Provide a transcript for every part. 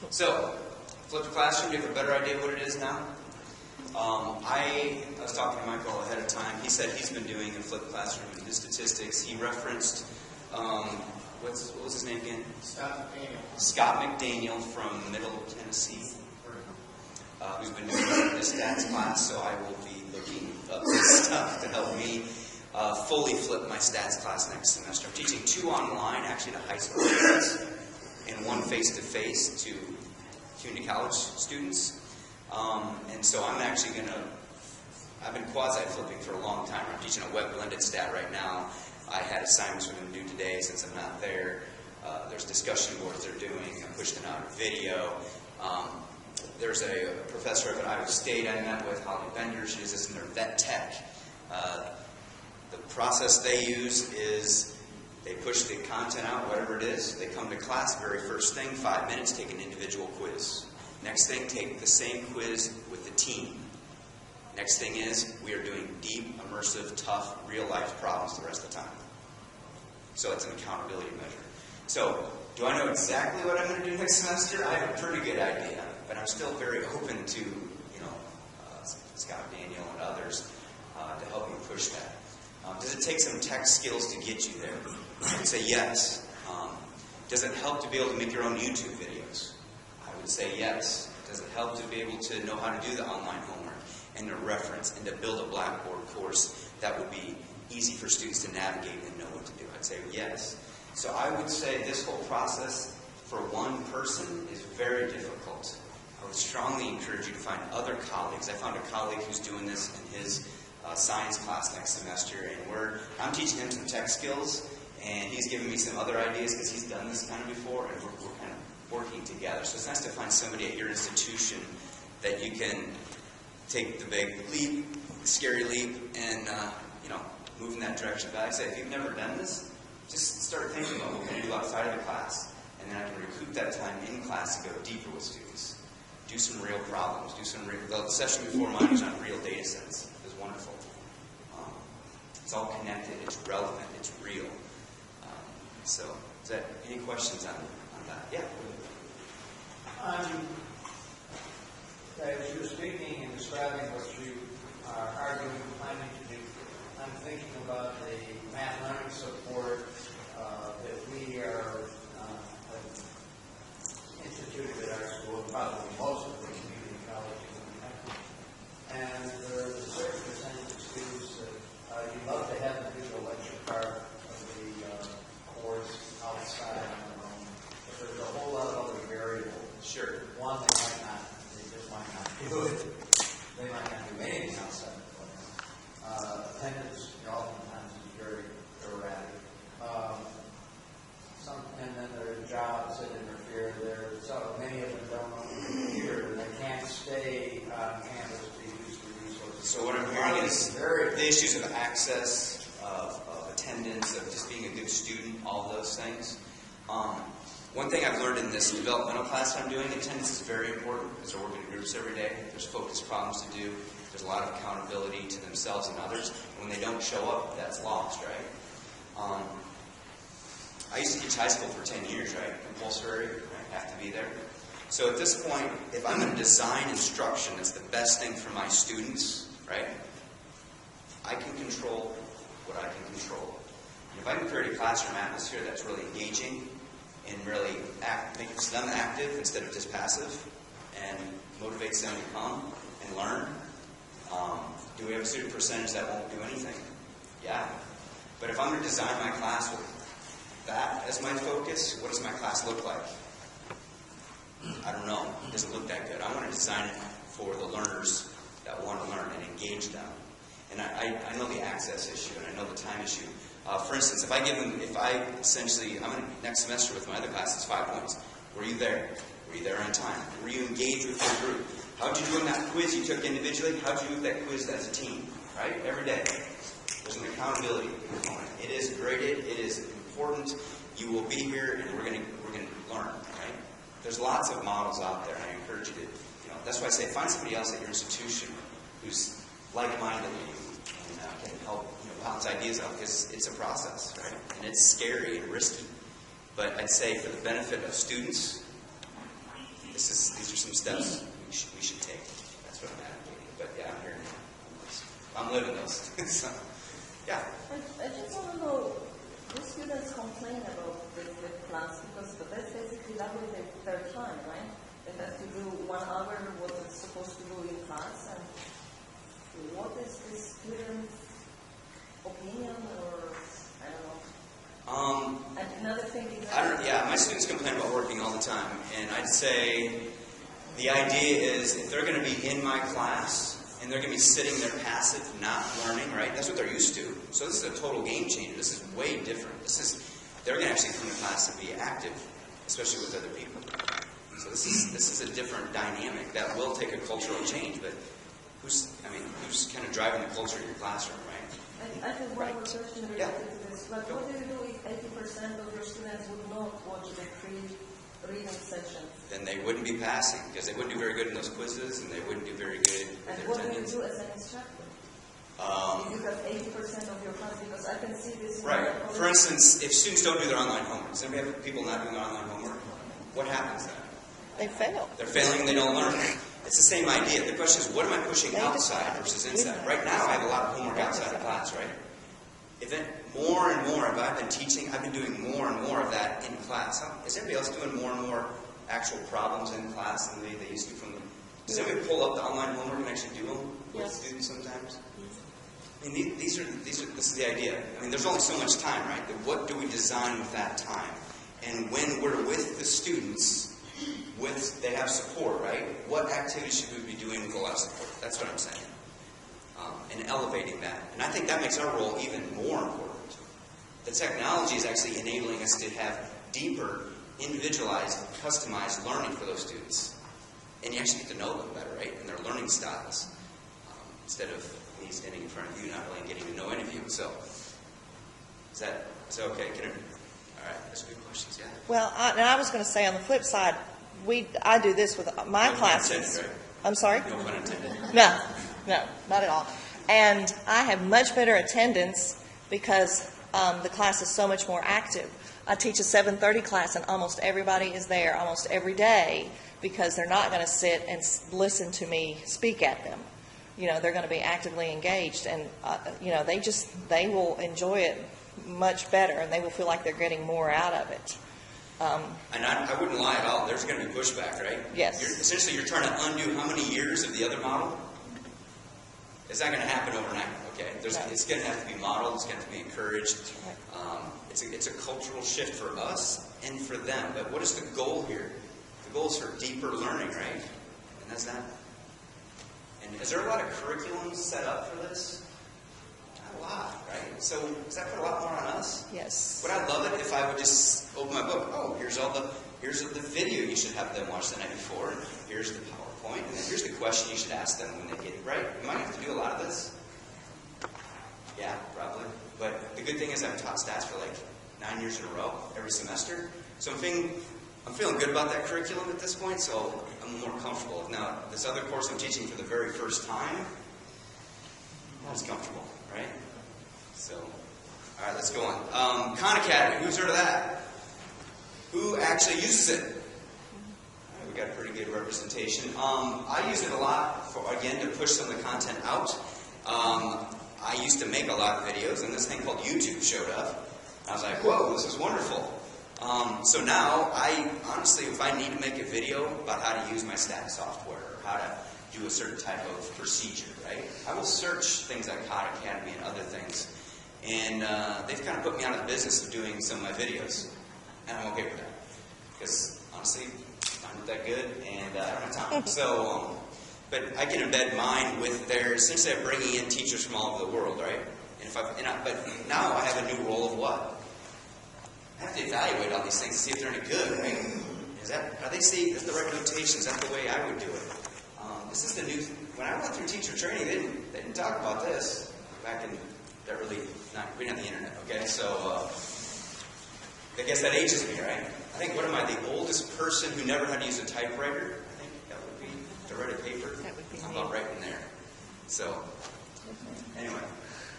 So, flipped classroom, do you have a better idea what it is now? I was talking to Michael ahead of time. He said he's been doing a flipped classroom in his statistics. He referenced, what was his name again? Scott McDaniel from Middle Tennessee, who's been doing this stats class, so I will be looking up this stuff to help me fully flip my stats class next semester. I'm teaching 2 online, actually to high school students, and 1 face-to-face to community college students. And so I'm actually going to, I've been quasi-flipping for a long time. I'm teaching a web blended stat right now. I had assignments we're going to do today since I'm not there. There's discussion boards they're doing. I pushed out a video. There's a professor up at Iowa State I met with, Holly Bender. She does this in their vet tech. The process they use is they push the content out, whatever it is. They come to class, very first thing, 5 minutes, take an individual quiz. Next thing, take the same quiz with the team. Next thing is, we are doing deep, immersive, tough, real-life problems the rest of the time. So it's an accountability measure. So, do I know exactly what I'm going to do next semester? I have a pretty good idea, but I'm still very open to, Scott Daniel and others to help me push that. Does it take some tech skills to get you there? I would say yes. Does it help to be able to make your own YouTube videos? I would say yes. Does it help to be able to know how to do the online homework and to reference and to build a Blackboard course that would be easy for students to navigate and know what to do? I'd say yes. So I would say this whole process for one person is very difficult. I would strongly encourage you to find other colleagues. I found a colleague who's doing this in his science class next semester, and I'm teaching him some tech skills, and he's giving me some other ideas because he's done this kind of before, and we're kind of working together. So it's nice to find somebody at your institution that you can take the big leap, scary leap, and move in that direction. But I say, if you've never done this, just start thinking about what we're going to do outside of the class, and then I can recoup that time in class to go deeper with students. Do some real problems. The session before mine was on real data sets. It was wonderful. It's all connected. It's relevant. It's real. So, is that any questions on that? Yeah. As you were speaking and describing what you are arguing and planning to do, I'm thinking about the math learning support that we are instituted at our school, probably most of the community colleges in the country. And there is a certain percentage of students that you'd love to have them do the lecture part of the course outside on their own. But there's a whole lot of other variables. Sure. One, they just might not do it. They might not do anything outside the class. Attendance oftentimes is very erratic. And then there are jobs that interfere there. So many of them don't know the computer. They can't stay on campus to use the resources. So what I'm hearing is the issues of access, of attendance, of just being a good student, all those things. One thing I've learned in this developmental class I'm doing, attendance is very important because they're working in groups every day. There's focused problems to do. There's a lot of accountability to themselves and others. When they don't show up, that's lost, right? I used to teach high school for 10 years, right? Compulsory, right? Have to be there. So at this point, if I'm going to design instruction that's the best thing for my students, right? I can control what I can control. And if I can create a classroom atmosphere that's really engaging and really makes them active instead of just passive and motivates them to come and learn, do we have a certain percentage that won't do anything? Yeah. But if I'm going to design my class with that as my focus, what does my class look like? I don't know. It doesn't look that good. I want to design it for the learners that want to learn and engage them. And I know the access issue and I know the time issue. For instance, I'm in next semester with my other classes, 5 points. Were you there? Were you there on time? Were you engaged with your group? How did you do in that quiz you took individually? How did you do that quiz as a team? Right? Every day. There's an accountability component. It is graded. It is important. You will be here, and we're going to learn. Right? There's lots of models out there, and I encourage you to. That's why I say find somebody else at your institution who's like-minded and can help bounce ideas out, because it's a process, right? And it's scary and risky. But I'd say for the benefit of students, these are some steps we should take. That's what I'm advocating. But yeah, I'm hearing that. I'm living those. So, yeah. I just want to know, the students complain about the class because that's basically doubling their time, right? They have to do 1 hour what they're supposed to do in class. And what is the student's opinion, or I don't know? And another thing is my students complain about working all the time, and I'd say the idea is if they're going to be in my class and they're going to be sitting there passive, not learning, right? That's what they're used to. So this is a total game changer. This is way different. They're going to actually come to class and be active, especially with other people. So this is a different dynamic that will take a cultural change. But who's kind of driving the culture in your classroom, right? I have one more question related to this. But what do you do if 80% of your students would not watch the pre-reading sessions? Then they wouldn't be passing because they wouldn't do very good in those quizzes, and they wouldn't do very good with and their what attendance. do you do as an instructor? You have 80% of your class, because I can see this. Right. For instance, if students don't do their online homework, does anybody have people not doing their online homework? What happens then? They fail. They're failing and they don't learn. It's the same idea. The question is, what am I pushing outside versus inside? Right now, I have a lot of homework outside of class, right? If then more and more, if I've been teaching, I've been doing more and more of that in class. Is anybody else doing more and more actual problems in class than they used to from them? Does anybody pull up the online homework and actually do them with students sometimes? I mean, this is the idea. I mean, there's only so much time, right? But what do we design with that time? And when we're with the students, they have support, right? What activities should we be doing with a lot of support? That's what I'm saying. And elevating that. And I think that makes our role even more important. The technology is actually enabling us to have deeper, individualized, customized learning for those students. And you actually get to know them better, right? And their learning styles. Instead of me standing in front of you not really getting to know any of you. So, is that okay? All right, that's good questions, yeah. Well, I was going to say on the flip side, I do this with my classes. No pun intended, right? I'm sorry? No pun intended. No, not at all. And I have much better attendance because the class is so much more active. I teach a 7:30 class, and almost everybody is there almost every day because they're not going to sit and listen to me speak at them. They're going to be actively engaged, and they will enjoy it much better, and they will feel like they're getting more out of it. And I wouldn't lie at all. There's going to be pushback, right? Yes. Essentially, you're trying to undo how many years of the other model? It's not going to happen overnight, okay? It's going to have to be modeled. It's going to have to be encouraged. It's a cultural shift for us and for them. But what is the goal here? The goal is for deeper learning, right? And that's that. And is there a lot of curriculum set up for this? Not a lot, right? So does that put a lot more on us? Yes. Would I love it if I would just open my book? Oh, here's the video you should have them watch the night before. And here's the PowerPoint. And then here's the question you should ask them when they get it right. You might have to do a lot of this. Yeah, probably. But the good thing is I've taught stats for like 9 years in a row, every semester. So I'm feeling good about that curriculum at this point, so I'm more comfortable. Now, this other course I'm teaching for the very first time, not as comfortable, right? So, all right, let's go on. Kahn Academy, who's heard of that? Who actually uses it? All right, we got a pretty good representation. I use it a lot, to push some of the content out. I used to make a lot of videos, and this thing called YouTube showed up. I was like, whoa, this is wonderful. So now, honestly, if I need to make a video about how to use my stat software, or how to do a certain type of procedure, right? I will search things like Kahn Academy and other things. And they've kind of put me out of the business of doing some of my videos. And I'm okay with that. Because, honestly, I'm not that good, and I don't have time. So, but I can embed mine with theirs. Essentially, I'm bringing in teachers from all over the world, right? But now I have a new role of what? I have to evaluate all these things to see if they're any good, right? Is the right notation? Is that the way I would do it? This is the new. When I went through teacher training, they didn't talk about this back in the early. We didn't have the internet, okay? So I guess that ages me, right? I think what am I, the oldest person who never had to use a typewriter? I think that would be to write a paper. That would be I'm me. about right in there. So anyway,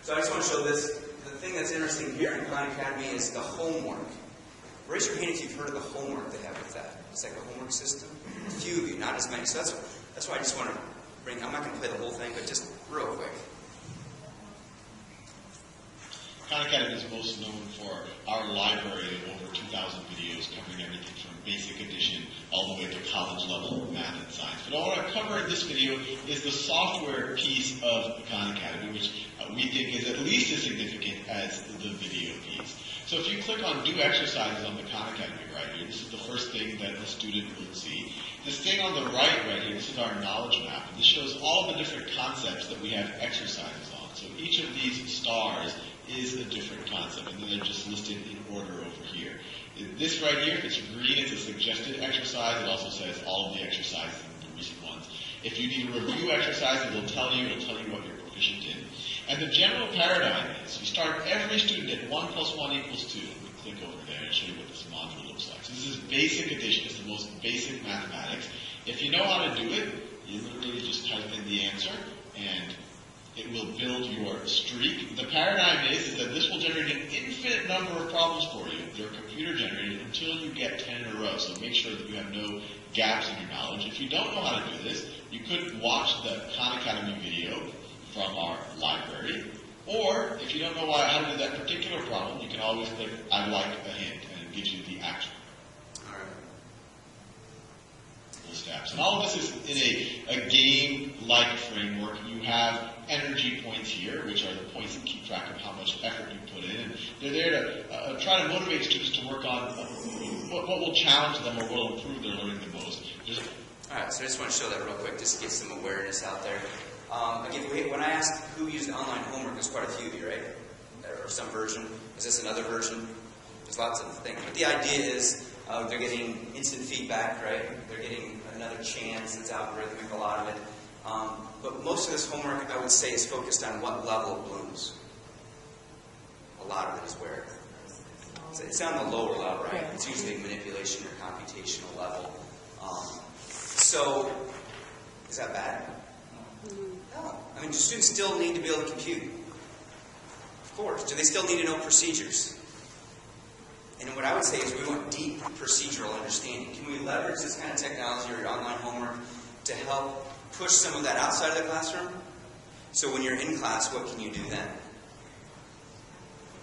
so I just want to show this. The thing that's interesting here in Kahn Academy is the homework. Raise your hand if you've heard of the homework they have with that. It's like a homework system. A few of you, not as many. So that's why I just want to bring, I'm not going to play the whole thing, but just real quick. Kahn Academy is most known for our library of over 2,000 videos covering everything from basic edition all the way to college level math and science. But all I want to cover in this video is the software piece of Kahn Academy, which we think is at least as significant as the video piece. So if you click on Do Exercises on the Kahn Academy right here, this is the first thing that the student will see. This thing on the right here, this is our knowledge map. And this shows all the different concepts that we have exercises on. So each of these stars is a different concept, and then they're just listed in order over here. This right here, if it's green, it's a suggested exercise. It also says all of the exercises and the recent ones. If you need to review exercises, it'll tell you what you're proficient in. And the general paradigm is you start every student at 1 + 1 = 2. We click over there and show you what this module looks like. So this is basic addition. It's the most basic mathematics. If you know how to do it, you literally just type in the answer, and it will build your streak. The paradigm is that this will generate an infinite number of problems for you. They're computer generated until you get 10 in a row. So make sure that you have no gaps in your knowledge. If you don't know how to do this, you could watch the Kahn Academy video from our library. Or if you don't know how to do that particular problem, you can always click I like a hint, and it gives you the action. Steps. And all of this is in a game-like framework. You have energy points here, which are the points that keep track of how much effort you put in. And they're there to try to motivate students to work on what will challenge them or what will improve their learning the most. All right, so I just want to show that real quick, just to get some awareness out there. Again, when I asked who used online homework, there's quite a few of you, right? Or some version. Is this another version? There's lots of things. But the idea is they're getting instant feedback, right? They're getting another chance. It's algorithmic, a lot of it. But most of this homework, I would say, is focused on what level of Bloom's. A lot of it is where. It's on the lower level, right? It's usually manipulation or computational level. So, is that bad? No. I mean, do students still need to be able to compute? Of course. Do they still need to know procedures? And what I would say is we want deep procedural understanding. Can we leverage this kind of technology or online homework to help push some of that outside of the classroom? So when you're in class, what can you do then?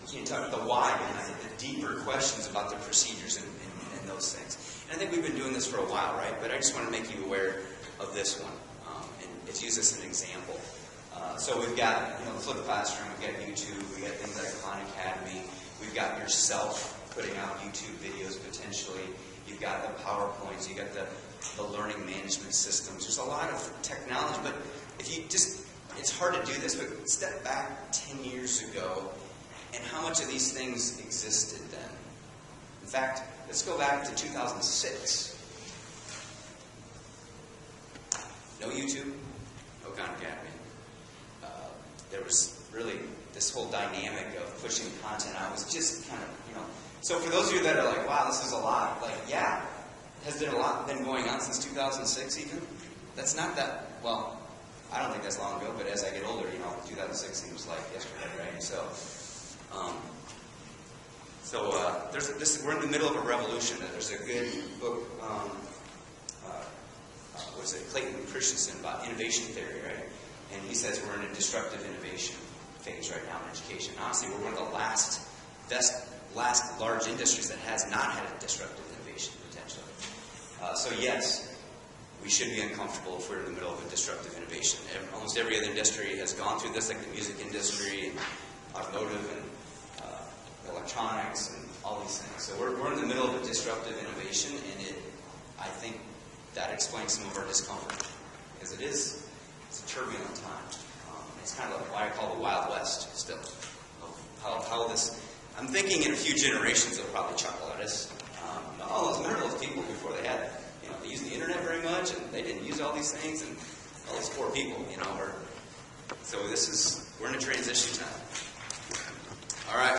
Can you talk about the why behind it, the deeper questions about the procedures and those things? And I think we've been doing this for a while, right? But I just want to make you aware of this one. And let's use this as an example. So we've got, the flipped classroom, we've got YouTube, we've got things like Kahn Academy, we've got yourself putting out YouTube videos potentially. You've got the PowerPoints, you've got the learning management systems. There's a lot of technology, but if you just, it's hard to do this, but step back 10 years ago, and how much of these things existed then? In fact, let's go back to 2006. No YouTube, no Kahn Academy. There was really this whole dynamic of pushing content out was just kind of, So for those of you that are like, wow, this is a lot, yeah, has there a lot been going on since 2006 even? That's not that, well, I don't think that's long ago, but as I get older, 2006 seems like yesterday, right? So we're in the middle of a revolution. There's a good book, Clayton Christensen about innovation theory, right? And he says we're in a disruptive innovation phase right now in education. Honestly, we're one of the last large industries that has not had a disruptive innovation potentially. So yes, we should be uncomfortable if we're in the middle of a disruptive innovation. Almost every other industry has gone through this, like the music industry and automotive and electronics and all these things. So we're in the middle of a disruptive innovation, and I think that explains some of our discomfort, because it's a turbulent time. It's kind of like why I call the Wild West still. How this, I'm thinking in a few generations they'll probably chuckle at us. Remember those people before they had, they used the internet very much, and they didn't use all these things, and all these poor people, so we're in a transition time. All right.